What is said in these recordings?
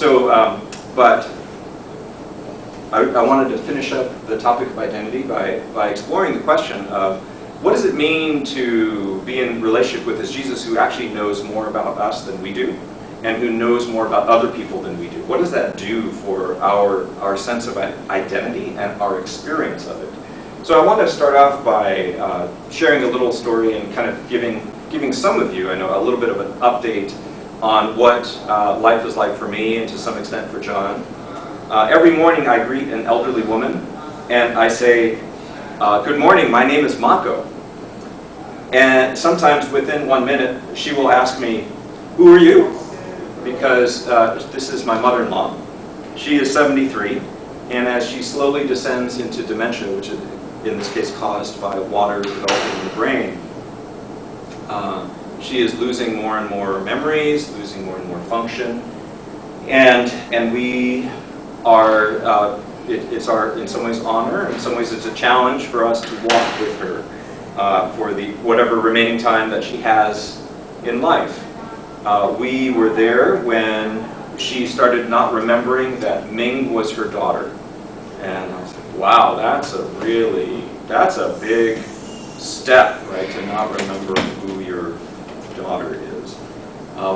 But I wanted to finish up the topic of identity by exploring the question of what does it mean to be in relationship with this Jesus who actually knows more about us than we do, and who knows more about other people than we do? What does that do for our sense of identity and our experience of it? So I want to start off by sharing a little story and kind of giving some of you, I know, a little bit of an update on what life is like for me and to some extent for John. Every morning I greet an elderly woman and I say, "Good morning, my name is Mako." And sometimes within 1 minute she will ask me, "Who are you?" Because this is my mother-in-law. She is 73, and as she slowly descends into dementia, which is in this case caused by water developing in the brain, she is losing more and more memories, losing more and more function, and we are, it's our, in some ways, honor, in some ways it's a challenge for us to walk with her for the whatever remaining time that she has in life. We were there when she started not remembering that Ming was her daughter. And I was like, wow, that's a big step, right, to not remember who your daughter is.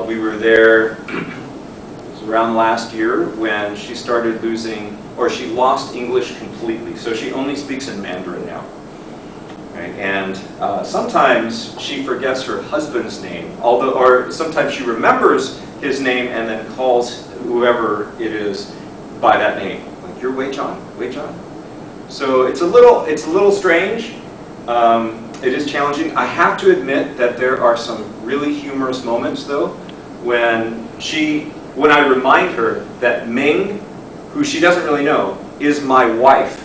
We were there, it was around last year, when she started losing, or she lost English completely. So she only speaks in Mandarin now. Right? And sometimes she forgets her husband's name, or sometimes she remembers his name and then calls whoever it is by that name. Like, "You're Wei John, Wei John." So it's a little strange. It is challenging. I have to admit that there are some really humorous moments, though, when I remind her that Ming, who she doesn't really know, is my wife,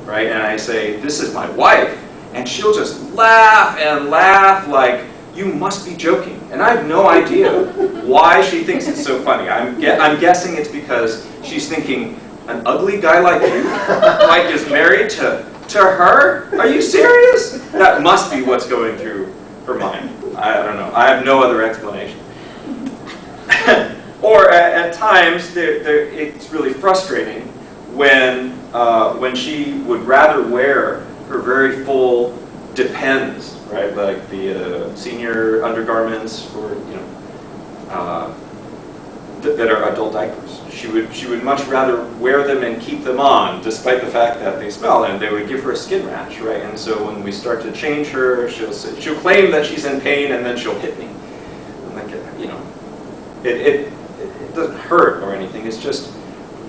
right? And I say, "This is my wife," and she'll just laugh and laugh like, "You must be joking." And I have no idea why she thinks it's so funny. I'm guessing it's because she's thinking, an ugly guy like you, like, is married to her? Are you serious? That must be what's going through her mind. I don't know. I have no other explanation. Or at times, it's really frustrating when she would rather wear her very full Depends, right? Like the senior undergarments for, that are adult diapers. She would much rather wear them and keep them on, despite the fact that they smell, and they would give her a skin rash, right? And so when we start to change her, she'll claim that she's in pain, and then she'll hit me. I'm like, it doesn't hurt or anything. It's just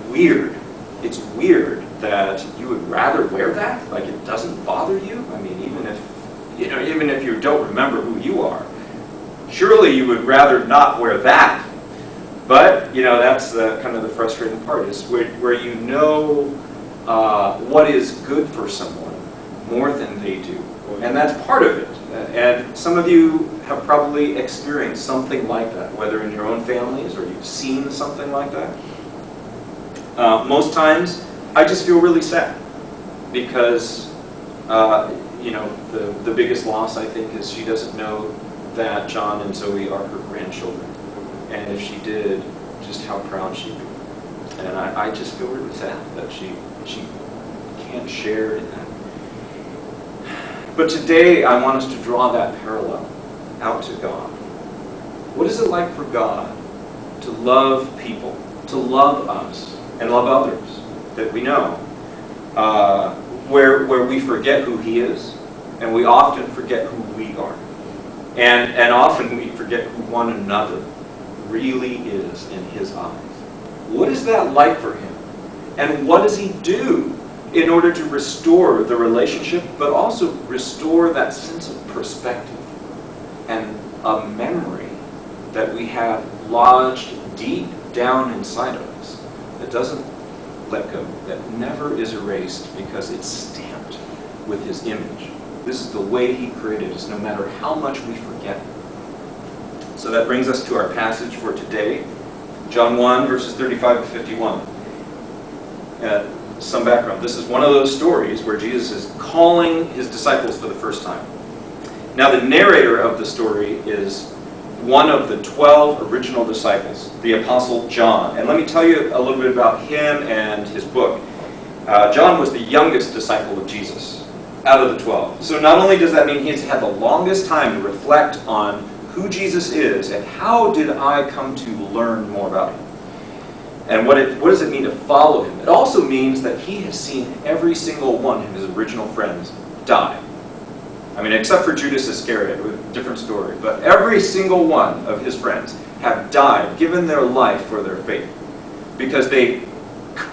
weird. It's weird that you would rather wear that. Like, it doesn't bother you. I mean, even if you don't remember who you are, surely you would rather not wear that. But that's the kind of the frustrating part, is where you know what is good for someone more than they do, and that's part of it. And some of you have probably experienced something like that, whether in your own families or you've seen something like that. Most times, I just feel really sad because the biggest loss, I think, is she doesn't know that John and Zoe are her grandchildren. And if she did, just how proud she'd be. And I just feel really sad that she can't share in that. But today, I want us to draw that parallel out to God. What is it like for God to love people, to love us, and love others that we know, where we forget who He is, and we often forget who we are. And often we forget who one another really is in His eyes. What is that like for Him? And what does He do in order to restore the relationship, but also restore that sense of perspective and a memory that we have lodged deep down inside of us that doesn't let go, that never is erased because it's stamped with His image. This is the way He created us, no matter how much we forget. So that brings us to our passage for today, John 1, verses 35 to 51. Some background. This is one of those stories where Jesus is calling His disciples for the first time. Now, the narrator of the story is one of the 12 original disciples, the Apostle John. And let me tell you a little bit about him and his book. John was the youngest disciple of Jesus out of the 12. So not only does that mean he's had the longest time to reflect on who Jesus is and how did I come to learn more about him. And what does it mean to follow him? It also means that he has seen every single one of his original friends die. I mean, except for Judas Iscariot, with a different story. But every single one of his friends have died, given their life for their faith. Because they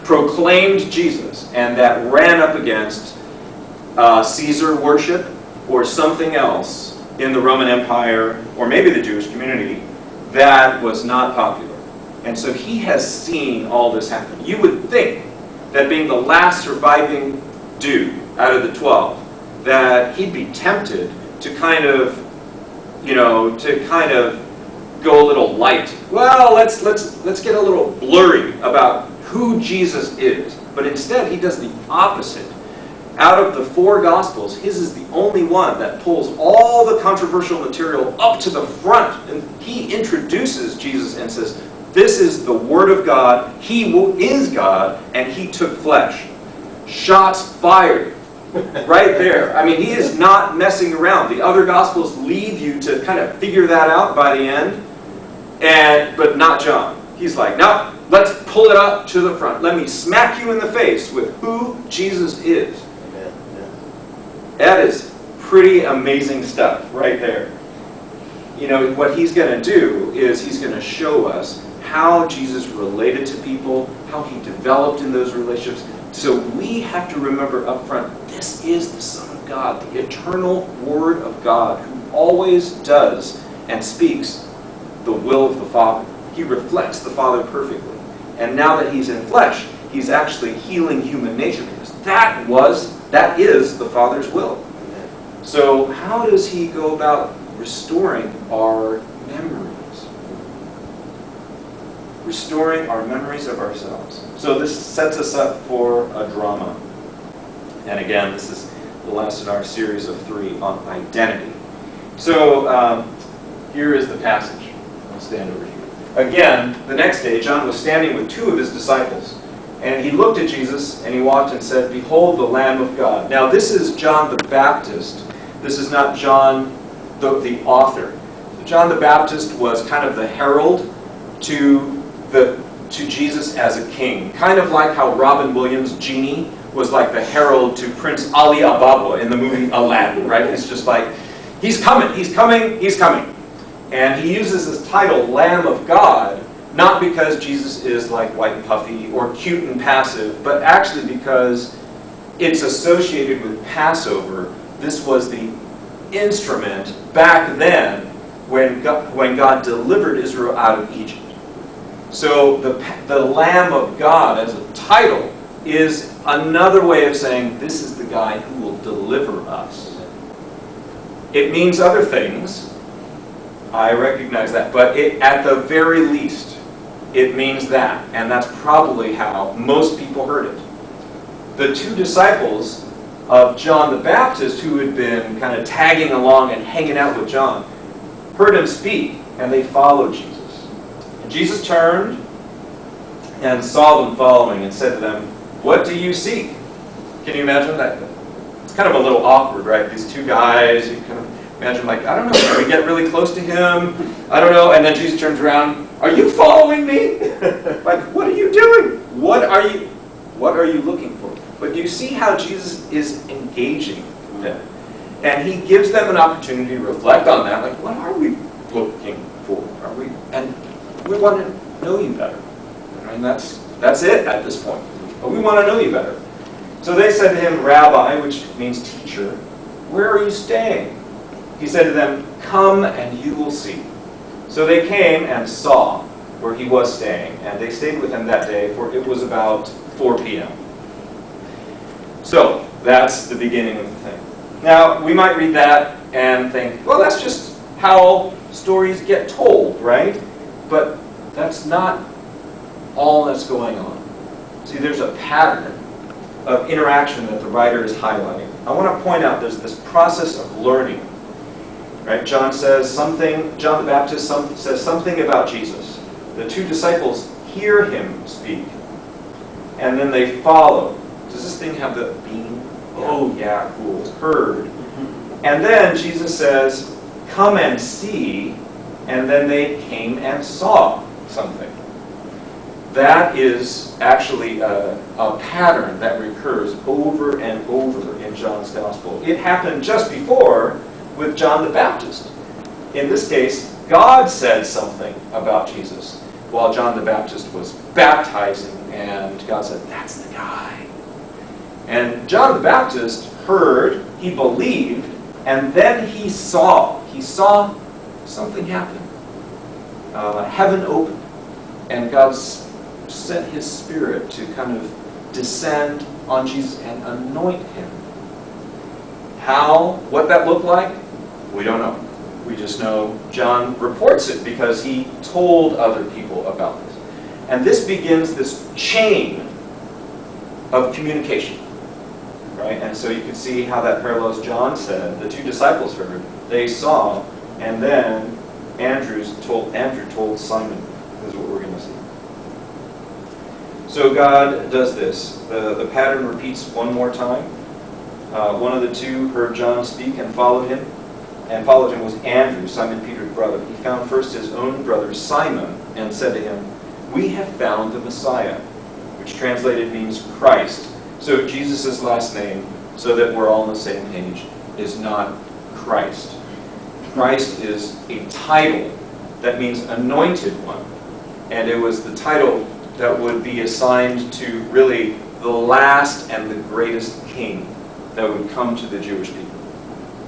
proclaimed Jesus, and that ran up against Caesar worship or something else in the Roman Empire, or maybe the Jewish community, that was not popular. And so he has seen all this happen. You would think that being the last surviving dude out of the 12, that he'd be tempted to kind of go a little light. Well, let's get a little blurry about who Jesus is. But instead, he does the opposite. Out of the 4 Gospels, his is the only one that pulls all the controversial material up to the front. And he introduces Jesus and says, this is the Word of God. He is God, and he took flesh. Shots fired. Right there. I mean, he is not messing around. The other Gospels leave you to kind of figure that out by the end, but not John. He's like, no, let's pull it up to the front. Let me smack you in the face with who Jesus is. Amen. That is pretty amazing stuff right there. You know, what he's going to do is he's going to show us how Jesus related to people, how he developed in those relationships. So we have to remember up front, this is the Son of God, the eternal Word of God, who always does and speaks the will of the Father. He reflects the Father perfectly. And now that he's in flesh, he's actually healing human nature, because that is the Father's will. So how does he go about restoring our memories? Restoring our memories of ourselves. So this sets us up for a drama. And again, this is the last in our series of 3 on identity. So here is the passage. I'll stand over here. Again, the next day, John was standing with 2 of his disciples. And he looked at Jesus, and he walked and said, "Behold the Lamb of God." Now this is John the Baptist. This is not John the author. John the Baptist was kind of the herald to Jesus as a king. Kind of like how Robin Williams' Genie was like the herald to Prince Ali Ababa in the movie Aladdin, right? It's just like, he's coming, he's coming, he's coming. And he uses this title, Lamb of God, not because Jesus is like white and puffy or cute and passive, but actually because it's associated with Passover. This was the instrument back then when God delivered Israel out of Egypt. So the Lamb of God as a title is another way of saying this is the guy who will deliver us. It means other things. I recognize that. But at the very least, it means that. And that's probably how most people heard it. The 2 disciples of John the Baptist, who had been kind of tagging along and hanging out with John, heard him speak, and they followed Jesus. Jesus turned and saw them following and said to them, "What do you seek?" Can you imagine that? It's kind of a little awkward, right? These 2 guys, you kind of imagine like, I don't know, can we get really close to him? I don't know. And then Jesus turns around, "Are you following me?" Like, what are you doing? What are you looking for? But do you see how Jesus is engaging them? And he gives them an opportunity to reflect on that. Like, what are we looking for? We want to know you better. I mean, that's it at this point. But we want to know you better. So they said to him, "Rabbi," which means teacher, "where are you staying?" He said to them, "Come and you will see." So they came and saw where he was staying, and they stayed with him that day, for it was about 4 p.m. So that's the beginning of the thing. Now, we might read that and think, well, that's just how stories get told, right? But that's not all that's going on. See, there's a pattern of interaction that the writer is highlighting. I want to point out there's this process of learning. Right? John the Baptist says something about Jesus. The two disciples hear him speak, and then they follow. Does this thing have the beam? Oh, yeah, cool. It's heard. And then Jesus says, come and see, and then they came and saw something. That is actually a pattern that recurs over and over in John's Gospel. It happened just before with John the Baptist. In this case, God said something about Jesus while John the Baptist was baptizing, and God said, that's the guy. And John the Baptist heard, he believed, and then he saw. He saw something happen. Heaven opened, and God sent his Spirit to kind of descend on Jesus and anoint him. What that looked like, we don't know. We just know John reports it because he told other people about this. And this begins this chain of communication. Right? And so you can see how that parallels John said. The two disciples heard, they saw, and then Andrew told Simon. This is what we're going to see. So God does this. The pattern repeats one more time. One of the two heard John speak and followed him. And followed him was Andrew, Simon Peter's brother. He found first his own brother Simon and said to him, we have found the Messiah, which translated means Christ. So Jesus' last name, so that we're all on the same page, is not Christ. Christ is a title that means anointed one. And it was the title that would be assigned to really the last and the greatest king that would come to the Jewish people.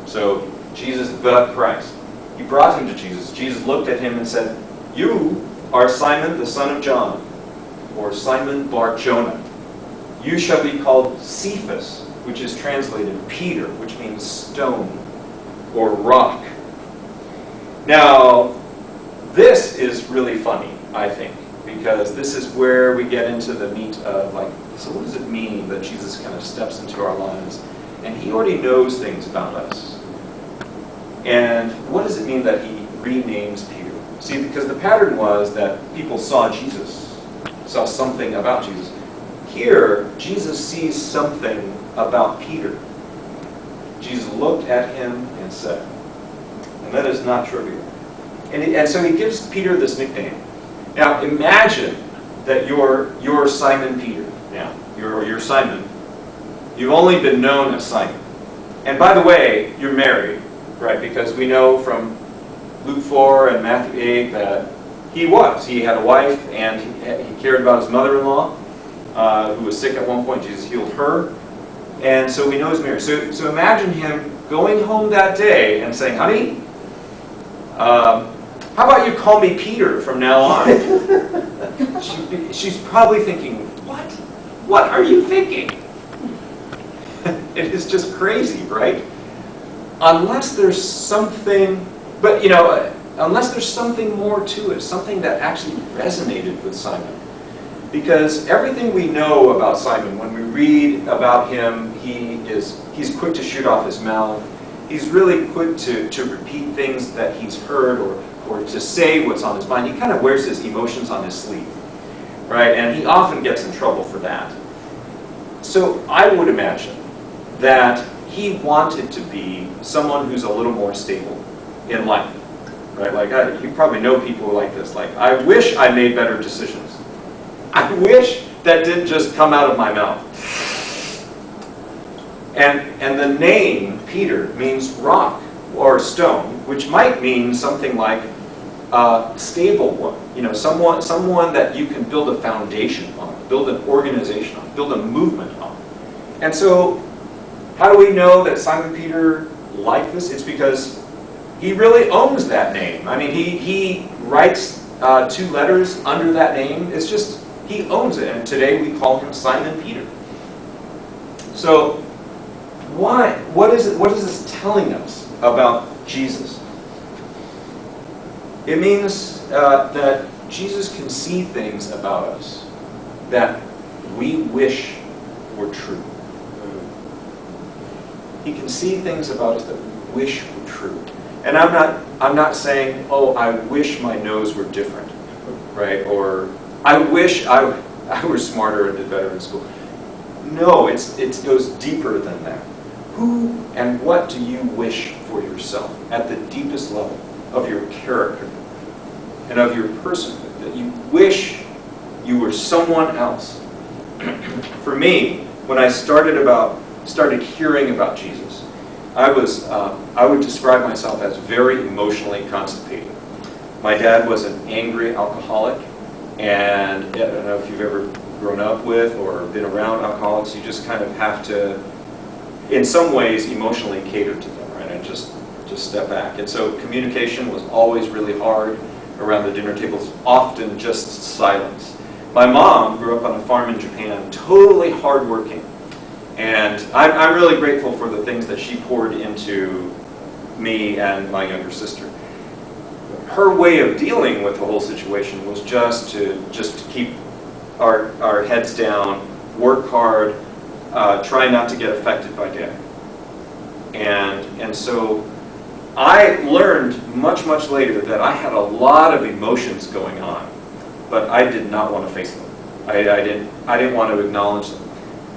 So Jesus, but Christ. He brought him to Jesus. Jesus looked at him and said, you are Simon the son of John, or Simon Bar-Jonah. You shall be called Cephas, which is translated Peter, which means stone or rock. Now, this is really funny, I think, because this is where we get into the meat of, so what does it mean that Jesus kind of steps into our lives? And he already knows things about us. And what does it mean that he renames Peter? See, because the pattern was that people saw Jesus, saw something about Jesus. Here, Jesus sees something about Peter. Jesus looked at him and said, and that is not trivial. And so he gives Peter this nickname. Now, imagine that you're Simon Peter. Now, you're Simon. You've only been known as Simon. And by the way, you're married, right? Because we know from Luke 4 and Matthew 8 that he had a wife, and he cared about his mother-in-law, who was sick at one point. Jesus healed her. And so we know he's married. So imagine him going home that day and saying, honey, how about you call me Peter from now on? She's probably thinking, what? What are you thinking? It is just crazy, right? Unless there's something, unless there's something more to it, something that actually resonated with Simon. Because everything we know about Simon, when we read about him, he's quick to shoot off his mouth. He's really quick to repeat things that he's heard or to say what's on his mind. He kind of wears his emotions on his sleeve, right? And he often gets in trouble for that. So I would imagine that he wanted to be someone who's a little more stable in life, right? You probably know people like this. I wish I made better decisions. I wish that didn't just come out of my mouth. And the name Peter means rock or stone, which might mean something like stable one. Someone that you can build a foundation on, build an organization on, build a movement on. And so, how do we know that Simon Peter liked this? It's because he really owns that name. I mean, he writes 2 letters under that name. It's just, he owns it. And today we call him Simon Peter. So, why? What is this telling us about Jesus? It means that Jesus can see things about us that we wish were true. He can see things about us that we wish were true. And I'm not saying, oh, I wish my nose were different, right? Or I wish I were smarter and did better in school. No, it goes deeper than that. Who and what do you wish for yourself at the deepest level of your character and of your personhood, that you wish you were someone else? For me, when I started hearing about Jesus, I would describe myself as very emotionally constipated. My dad was an angry alcoholic, and I don't know if you've ever grown up with or been around alcoholics, you just kind of have to, in some ways, emotionally cater to them, right? And just step back. And so communication was always really hard around the dinner tables, often just silence. My mom grew up on a farm in Japan, totally hardworking. And I'm really grateful for the things that she poured into me and my younger sister. Her way of dealing with the whole situation was just to keep our heads down, work hard, try not to get affected by Dad. And so I learned much later that I had a lot of emotions going on, but I did not want to face them. I didn't want to acknowledge them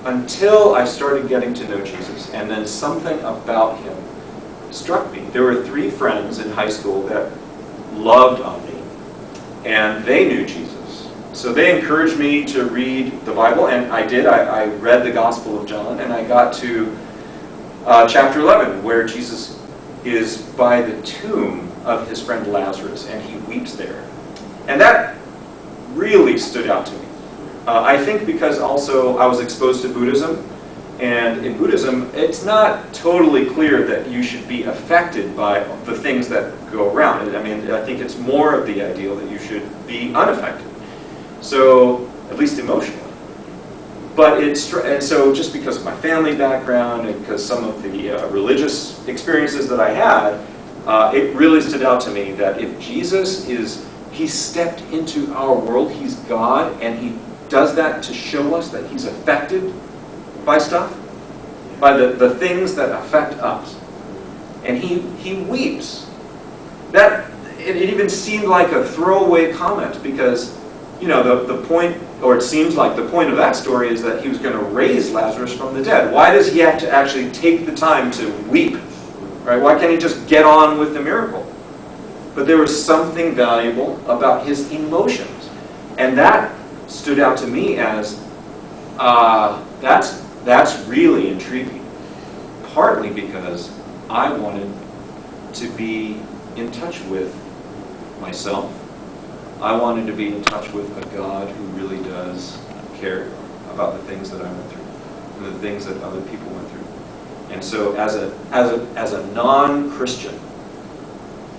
until I started getting to know Jesus, and then something about him struck me. There were 3 friends in high school that loved on me, and they knew Jesus. So they encouraged me to read the Bible, and I did. I read the Gospel of John, and I got to chapter 11, where Jesus is by the tomb of his friend Lazarus, and he weeps there. And that really stood out to me. I think because also I was exposed to Buddhism, and in Buddhism, it's not totally clear that you should be affected by the things that go around. I mean, I think it's more of the ideal that you should be unaffected. So, at least emotionally. And so just because of my family background and because some of the religious experiences that I had, it really stood out to me that if Jesus he stepped into our world, he's God, and he does that to show us that he's affected by stuff, by the things that affect us. And he weeps. It even seemed like a throwaway comment because, you know, the point, or it seems like the point of that story is that he was going to raise Lazarus from the dead. Why does he have to actually take the time to weep? Right? Why can't he just get on with the miracle? But there was something valuable about his emotions. And that stood out to me as, that's really intriguing. Partly because I wanted to be in touch with myself. I wanted to be in touch with a God who really does care about the things that I went through and the things that other people went through. And so as a non-Christian,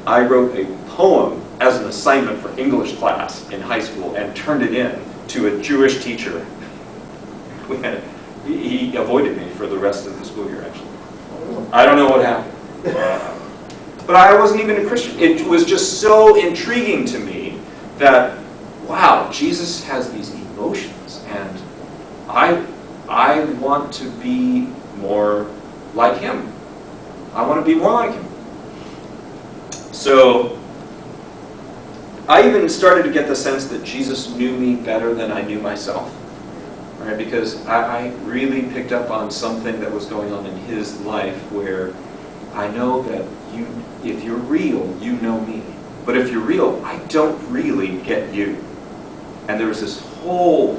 I wrote a poem as an assignment for English class in high school and turned it in to a Jewish teacher. He avoided me for the rest of the school year, actually. I don't know what happened. But I wasn't even a Christian. It was just so intriguing to me that, wow, Jesus has these emotions, and I want to be more like him. I want to be more like him. So I even started to get the sense that Jesus knew me better than I knew myself. Right? Because I really picked up on something that was going on in his life where I know that if you're real, you know me. But if you're real, I don't really get you. And there was this whole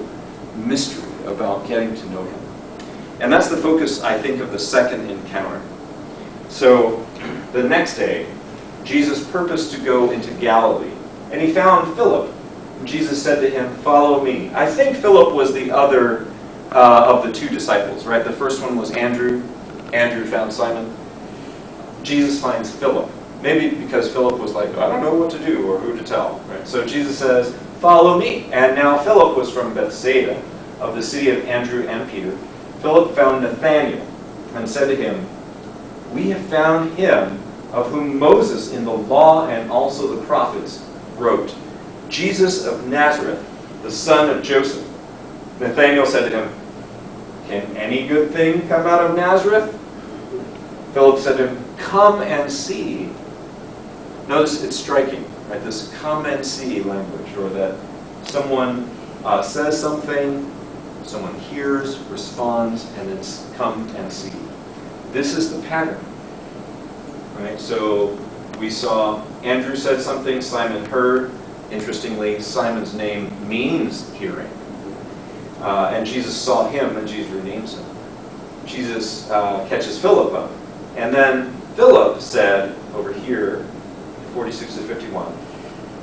mystery about getting to know him. And that's the focus, I think, of the second encounter. So the next day, Jesus purposed to go into Galilee, and he found Philip. Jesus said to him, "Follow me." I think Philip was the other of the 2 disciples, right? The first one was Andrew. Andrew found Simon. Jesus finds Philip. Maybe because Philip was like, I don't know what to do or who to tell, right? So Jesus says, "Follow me." And now Philip was from Bethsaida, of the city of Andrew and Peter. Philip found Nathanael and said to him, "We have found him of whom Moses in the law and also the prophets wrote, Jesus of Nazareth, the son of Joseph." Nathanael said to him, "Can any good thing come out of Nazareth?" Philip said to him, "Come and see." Notice it's striking, right? This come and see language, or that someone says something, someone hears, responds, and it's come and see. This is the pattern, right? So we saw Andrew said something, Simon heard. Interestingly, Simon's name means hearing. And Jesus saw him, and Jesus renames him. Jesus catches Philip up. And then Philip said, over here, 46 to 51,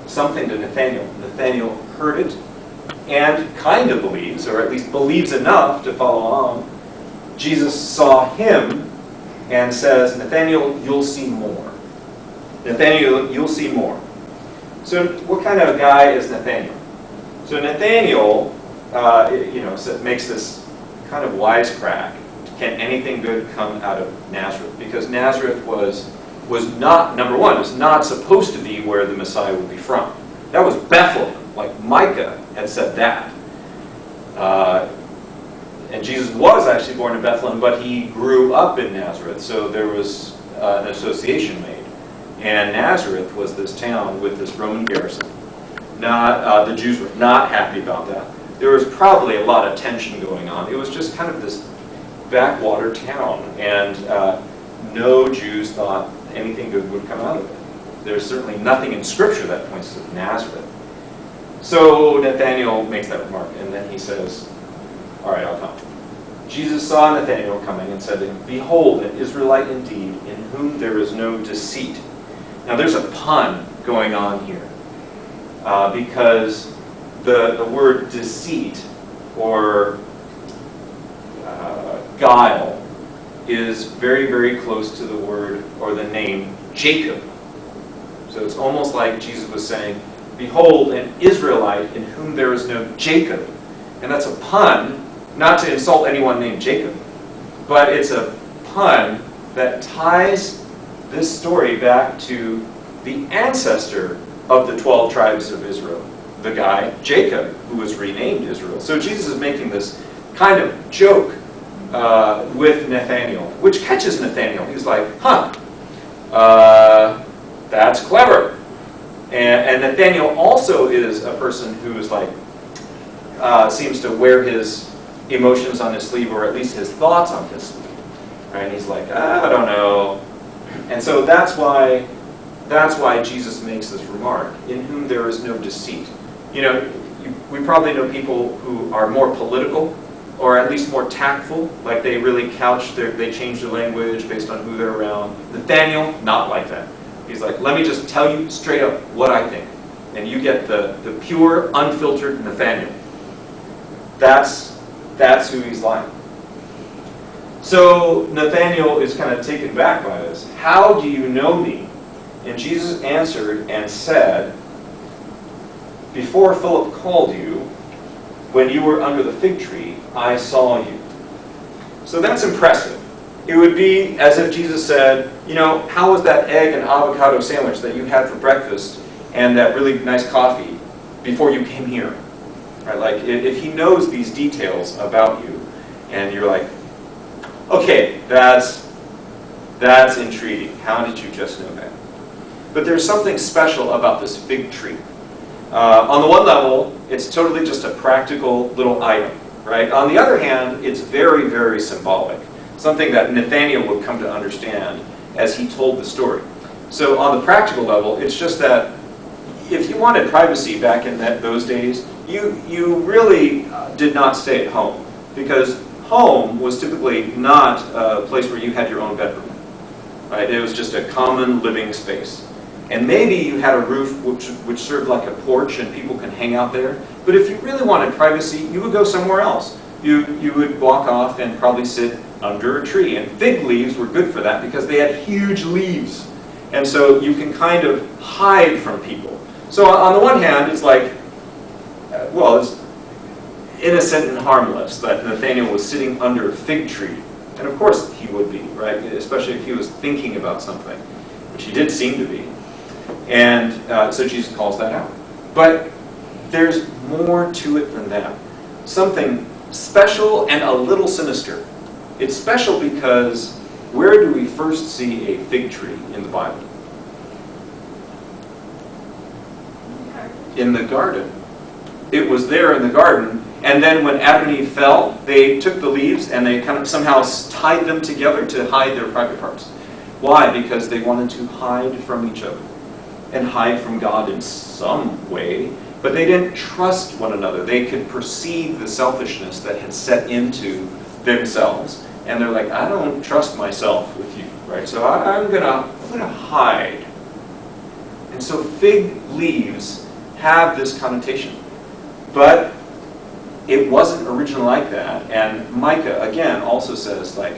something to Nathanael. Nathanael heard it and kind of believes, or at least believes enough to follow on. Jesus saw him and says, Nathanael, you'll see more. Nathanael, you'll see more. So what kind of a guy is Nathanael? So Nathanael, makes this kind of wisecrack. Can anything good come out of Nazareth? Because Nazareth was not, number one, was not supposed to be where the Messiah would be from. That was Bethlehem, like Micah had said that. And Jesus was actually born in Bethlehem, but he grew up in Nazareth, so there was an association made. And Nazareth was this town with this Roman garrison. The Jews were not happy about that. There was probably a lot of tension going on. It was just kind of this backwater town, and no Jews thought anything good would come out of it. There's certainly nothing in Scripture that points to Nazareth. So Nathanael makes that remark, and then he says, all right, I'll come. Jesus saw Nathanael coming and said to him, behold, an Israelite indeed, in whom there is no deceit. Now there's a pun going on here, because the word deceit or guile is very, very close to the word or the name Jacob. So it's almost like Jesus was saying, behold, an Israelite in whom there is no Jacob. And that's a pun, not to insult anyone named Jacob, but it's a pun that ties this story back to the ancestor of the 12 tribes of Israel, the guy Jacob, who was renamed Israel. So Jesus is making this kind of joke with Nathanael, which catches Nathanael. He's like, that's clever. And Nathanael also is a person who is like, seems to wear his emotions on his sleeve, or at least his thoughts on his sleeve. Right? And he's like, I don't know. And so that's why Jesus makes this remark, in whom there is no deceit. We probably know people who are more political, or at least more tactful, like they really they change their language based on who they're around. Nathanael, not like that. He's like, let me just tell you straight up what I think. And you get the pure, unfiltered Nathanael. That's who he's like. So Nathanael is kind of taken back by this. How do you know me? And Jesus answered and said, before Philip called you, when you were under the fig tree, I saw you. So that's impressive. It would be as if Jesus said, how was that egg and avocado sandwich that you had for breakfast and that really nice coffee before you came here? Right? Like, if he knows these details about you, and you're like, okay, that's intriguing. How did you just know that? But there's something special about this fig tree. On the one level, it's totally just a practical little item, right? On the other hand, it's very, very symbolic. Something that Nathanael would come to understand as he told the story. So on the practical level, it's just that if you wanted privacy back in those days, you really did not stay at home, because home was typically not a place where you had your own bedroom. Right? It was just a common living space. And maybe you had a roof which served like a porch and people can hang out there. But if you really wanted privacy, you would go somewhere else. You would walk off and probably sit under a tree. And fig leaves were good for that because they had huge leaves. And so you can kind of hide from people. So on the one hand, it's like, it's innocent and harmless that Nathanael was sitting under a fig tree. And of course he would be, right? Especially if he was thinking about something, which he did seem to be. And so Jesus calls that out. But there's more to it than that. Something special and a little sinister. It's special because where do we first see a fig tree in the Bible? in the garden. It was there in the garden, and then when Adam and Eve fell, they took the leaves and they kind of somehow tied them together to hide their private parts. Why? Because they wanted to hide from each other and hide from God in some way, but they didn't trust one another. They could perceive the selfishness that had set into themselves, and they're like, I don't trust myself with you, right? So I'm gonna hide. And so fig leaves have this connotation. But it wasn't originally like that. And Micah, again, also says, like,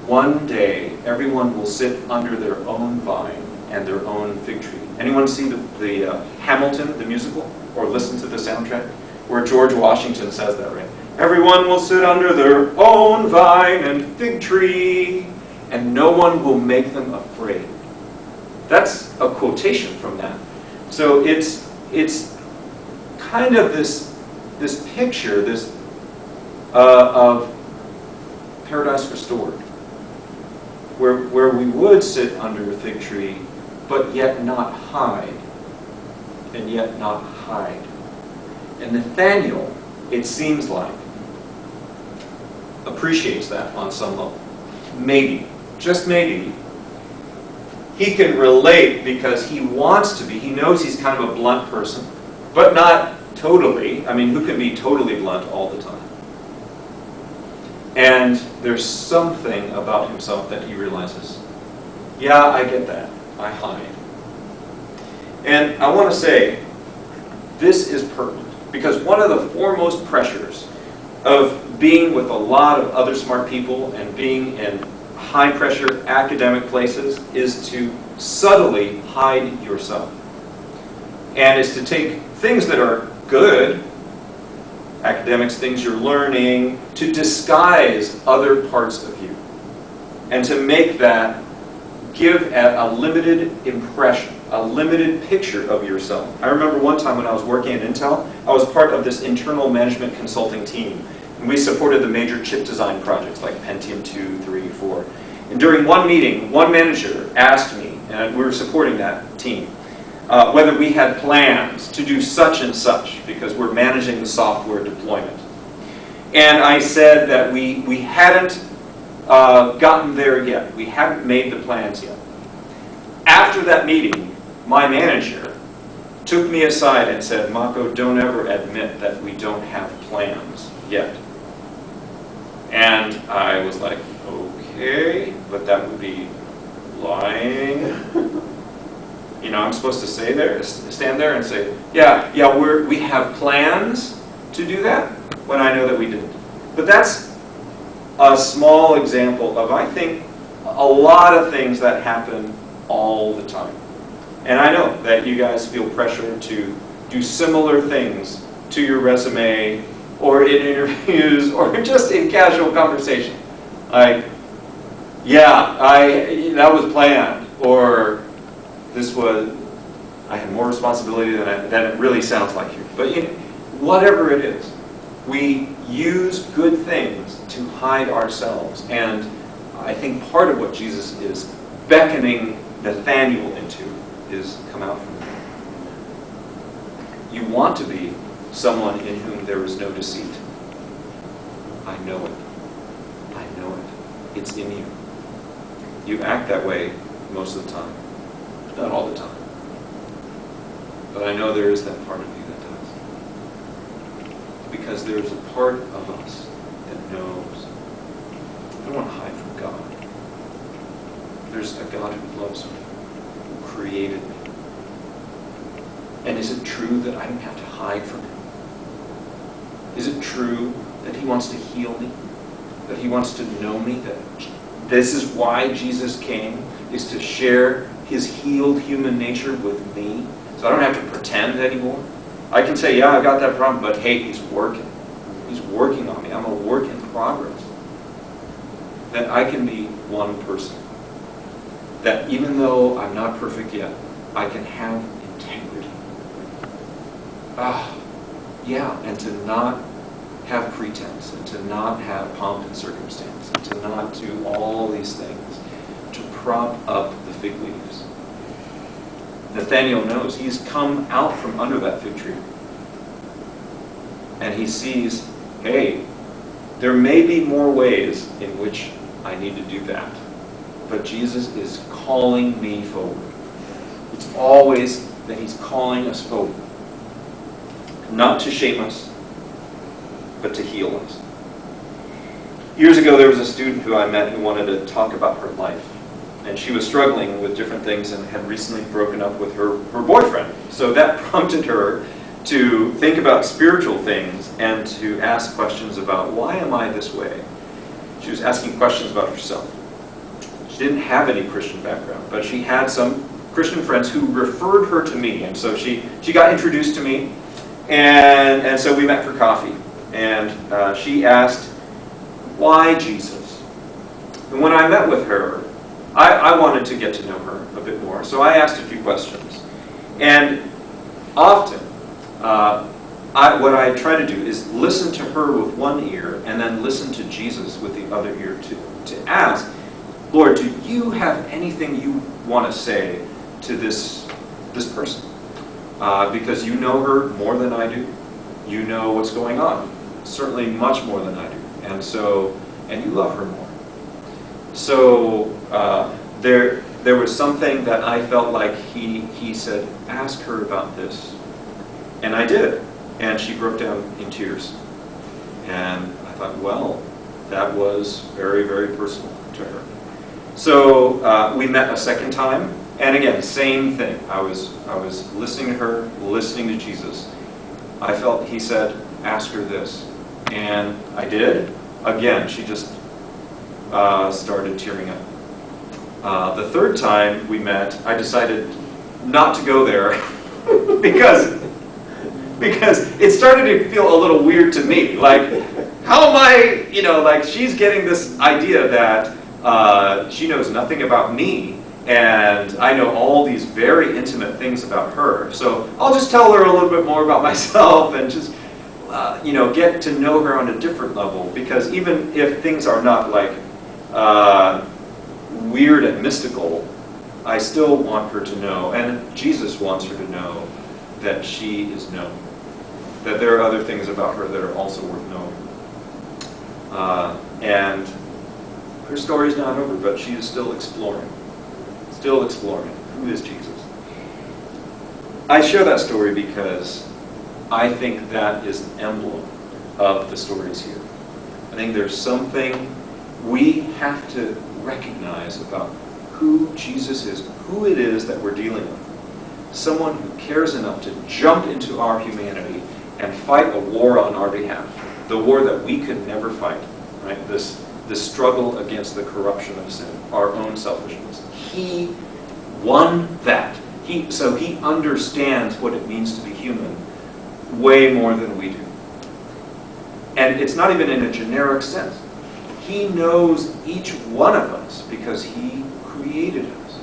one day everyone will sit under their own vine and their own fig tree. Anyone see the Hamilton, the musical, or listen to the soundtrack? Where George Washington says that, right? Everyone will sit under their own vine and fig tree, and no one will make them afraid. That's a quotation from that. So it's kind of this picture, of paradise restored, where we would sit under a fig tree, but yet not hide, and yet not hide. And Nathaniel, it seems like, appreciates that on some level. Maybe, just maybe, he can relate because he wants to be. He knows he's kind of a blunt person, but not totally. I mean, who can be totally blunt all the time? And there's something about himself that he realizes, yeah, I get that. I hide. And I want to say, this is pertinent, because one of the foremost pressures of being with a lot of other smart people and being in high-pressure academic places is to subtly hide yourself. And it's to take things that are good, academics, things you're learning, to disguise other parts of you. And to make that give a limited impression, a limited picture of yourself. I remember one time when I was working at Intel, I was part of this internal management consulting team. And we supported the major chip design projects like Pentium 2, 3, 4. And during one meeting, one manager asked me, and we were supporting that team, whether we had plans to do such and such, because we're managing the software deployment. And I said that we hadn't gotten there yet. We hadn't made the plans yet. After that meeting, my manager took me aside and said, Mako, don't ever admit that we don't have plans yet. And I was like, okay, but that would be lying. You know, I'm supposed to stand there and say, yeah, we have plans to do that, when I know that we didn't. But that's a small example of, I think, a lot of things that happen all the time. And I know that you guys feel pressure to do similar things to your resume, or in interviews, or just in casual conversation. Like, yeah, that was planned, or I had more responsibility than it really sounds like here. But whatever it is, we use good things to hide ourselves. And I think part of what Jesus is beckoning Nathaniel into is come out from there. You want to be someone in whom there is no deceit. I know it. I know it. It's in you. You act that way most of the time. Not all the time. But I know there is that part of you that does. Because there is a part of us that knows. I don't want to hide from God. There's a God who loves me, who created me. And is it true that I don't have to hide from Him? Is it true that He wants to heal me? That He wants to know me? That this is why Jesus came, is to share His healed human nature with me? So I don't have to pretend anymore. I can say, yeah, I've got that problem, but hey, He's working. He's working on me. I'm a work in progress. That I can be one person. That even though I'm not perfect yet, I can have integrity. Yeah, and to not have pretense, and to not have pomp and circumstance, and to not do all these things to prop up the fig leaves. Nathanael knows. He's come out from under that fig tree. And he sees, hey, there may be more ways in which I need to do that. But Jesus is calling me forward. It's always that he's calling us forward. Not to shame us, but to heal us. Years ago, there was a student who I met who wanted to talk about her life. And she was struggling with different things and had recently broken up with her boyfriend. So that prompted her to think about spiritual things and to ask questions about, why am I this way? She was asking questions about herself. She didn't have any Christian background, but she had some Christian friends who referred her to me. And so she got introduced to me, and so we met for coffee. And she asked, why Jesus? And when I met with her, I wanted to get to know her a bit more. So I asked a few questions. And often, what I try to do is listen to her with one ear and then listen to Jesus with the other ear too. To ask, Lord, do you have anything you want to say to this person? Because you know her more than I do. You know what's going on. Certainly much more than I do. And you love her more. So there was something that I felt like he said, ask her about this. And I did. And she broke down in tears. And I thought, well, that was very, very personal to her. So we met a second time. And again, same thing. I was listening to her, listening to Jesus. I felt he said, ask her this. And I did. Again, she just started tearing up. The third time we met, I decided not to go there because it started to feel a little weird to me. Like, how am I, like she's getting this idea that she knows nothing about me, and I know all these very intimate things about her. So I'll just tell her a little bit more about myself and just, get to know her on a different level. Because even if things are not like weird and mystical, I still want her to know, and Jesus wants her to know, that she is known. That there are other things about her that are also worth knowing. And her story's not over, but she is still exploring. Still exploring. Who is Jesus? I share that story because I think that is an emblem of the stories here. I think there's something we have to recognize about who Jesus is, who it is that we're dealing with. Someone who cares enough to jump into our humanity and fight a war on our behalf. The war that we could never fight. Right? This struggle against the corruption of sin, our own selfishness. He won that. So he understands what it means to be human way more than we do. And it's not even in a generic sense. He knows each one of us because he created us.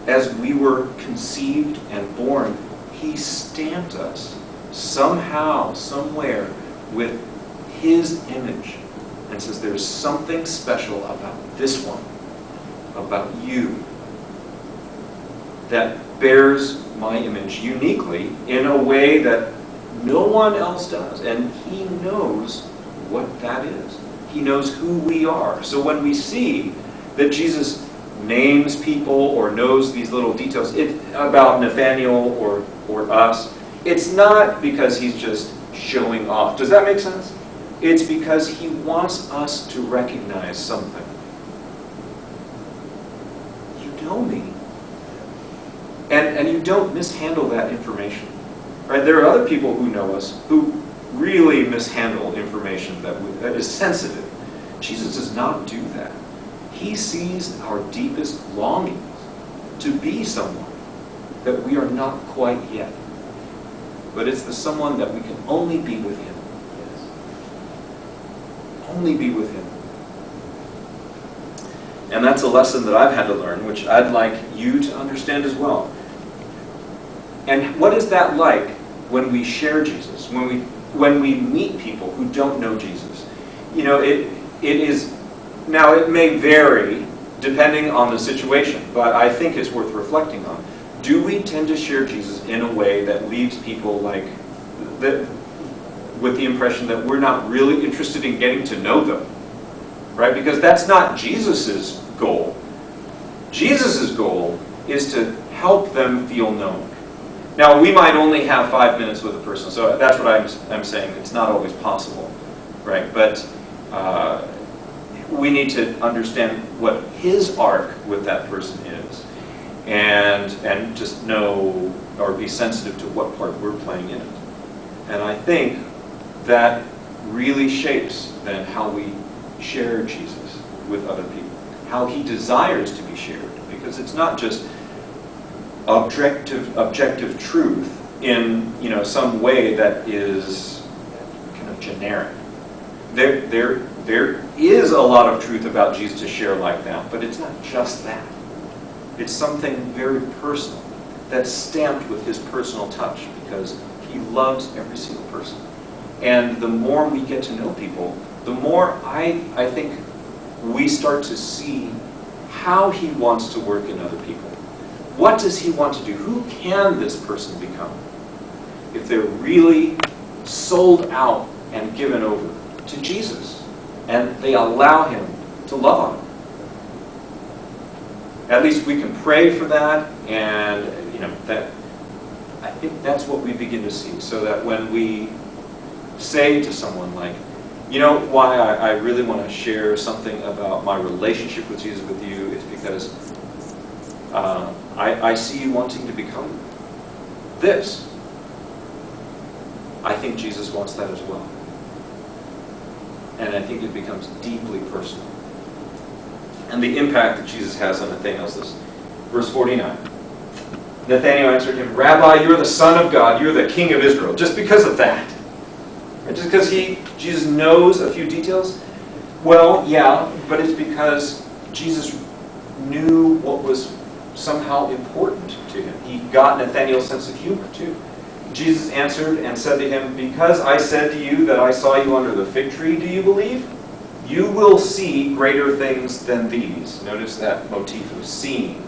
As we were conceived and born, he stamped us somehow, somewhere, with his image. And says, there's something special about this one, about you, that bears my image uniquely in a way that no one else does. And he knows what that is. He knows who we are. So when we see that Jesus names people or knows these little details about Nathanael or us, it's not because he's just showing off. Does that make sense? It's because he wants us to recognize something. You know me. And you don't mishandle that information. Right? There are other people who know us who really mishandle information that is sensitive. Jesus does not do that. He sees our deepest longings to be someone that we are not quite yet. But it's the someone that we can only be with him. Only be with him. And that's a lesson that I've had to learn, which I'd like you to understand as well. And what is that like when we share Jesus, when we meet people who don't know Jesus? It may vary depending on the situation, but I think it's worth reflecting on. do we tend to share Jesus in a way that leaves people like that, with the impression that we're not really interested in getting to know them, right? Because that's not Jesus's goal. Jesus's goal is to help them feel known. Now, we might only have 5 minutes with a person, so that's what I'm saying. It's not always possible, right? But we need to understand what his arc with that person is, and just know or be sensitive to what part we're playing in it. And I think that really shapes then how we share Jesus with other people, how he desires to be shared, because it's not just objective truth in some way that is kind of generic. There is a lot of truth about Jesus to share like that, but it's not just that. It's something very personal that's stamped with his personal touch, because he loves every single person. And the more we get to know people, the more I think we start to see how he wants to work in other people. What does he want to do? Who can this person become if they're really sold out and given over to Jesus, and they allow him to love on them? At least we can pray for that, and that I think that's what we begin to see, so that when we say to someone like, why I really want to share something about my relationship with Jesus with you, is because I see you wanting to become this. I think Jesus wants that as well. And I think it becomes deeply personal. And the impact that Jesus has on Nathanael is this. Verse 49. Nathanael answered him, "Rabbi, you're the Son of God, you're the King of Israel." Just because of that. Just because Jesus knows a few details? Well, yeah, but it's because Jesus knew what was somehow important to him. He got Nathanael's sense of humor, too. Jesus answered and said to him, "Because I said to you that I saw you under the fig tree, do you believe? You will see greater things than these." Notice that motif of seeing.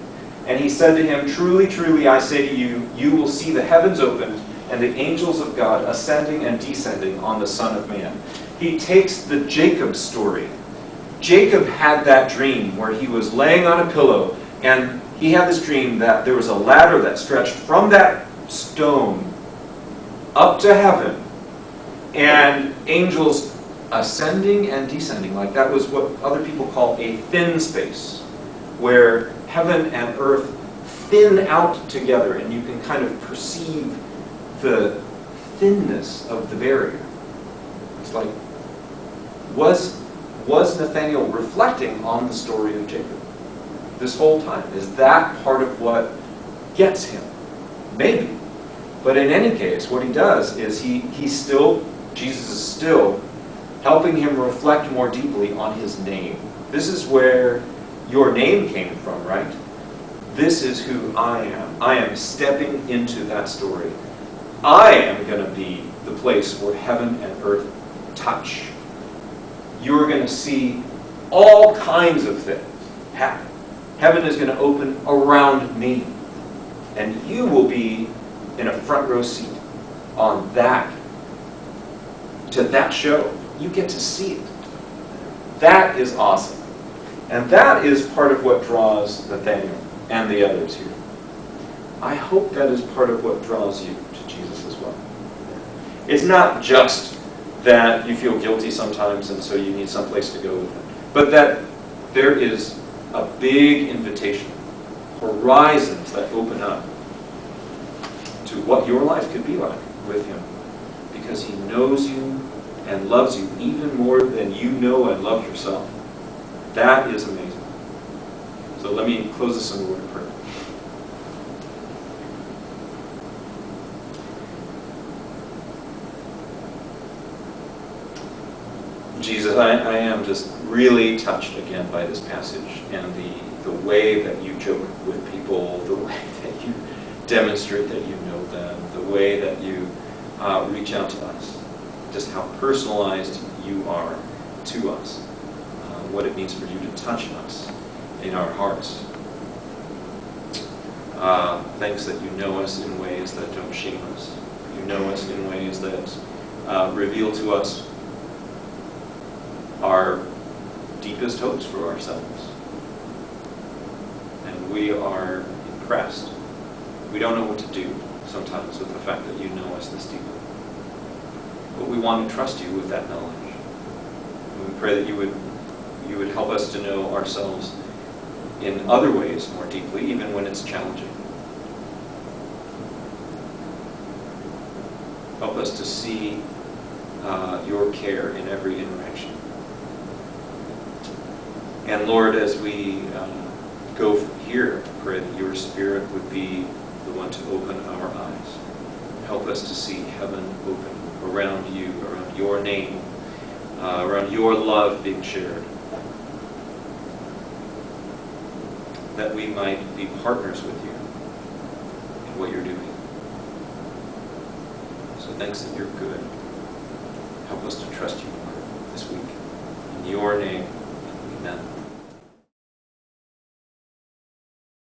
And he said to him, "Truly, truly, I say to you, you will see the heavens opened and the angels of God ascending and descending on the Son of Man." He takes the Jacob story. Jacob had that dream where he was laying on a pillow, and he had this dream that there was a ladder that stretched from that stone up to heaven, and angels ascending and descending. Like, that was what other people call a thin space, where heaven and earth thin out together, and you can kind of perceive the thinness of the barrier. It's like, was Nathanael reflecting on the story of Jacob this whole time? Is that part of what gets him? Maybe. But in any case, what he does is Jesus is still helping him reflect more deeply on his name. This is where your name came from, right? This is who I am. I am stepping into that story. I am going to be the place where heaven and earth touch. You're going to see all kinds of things happen. Heaven is going to open around me. And you will be in a front row seat on that, to that show. You get to see it. That is awesome. And that is part of what draws Nathanael and the others here. I hope that is part of what draws you to Jesus as well. It's not just that you feel guilty sometimes and so you need some place to go with it, but that there is a big invitation, horizons that open up to what your life could be like with him, because he knows you and loves you even more than you know and love yourself. That is amazing. So let me close this in a word of prayer. Jesus, I am just really touched again by this passage, and the way that you joke with people, the way that you demonstrate that you know them, the way that you reach out to us, just how personalized you are to us, what it means for you to touch us in our hearts. Thanks that you know us in ways that don't shame us. You know us in ways that reveal to us our deepest hopes for ourselves. And we are impressed. We don't know what to do sometimes with the fact that you know us this deeply. But we want to trust you with that knowledge. And we pray that you would help us to know ourselves in other ways more deeply, even when it's challenging. Help us to see your care in every interaction. And Lord, as we go from here, pray that your Spirit would be the one to open our eyes. Help us to see heaven open around you, around your name, around your love being shared. That we might be partners with you in what you're doing. So thanks that you're good. Help us to trust you more this week. In your name, amen.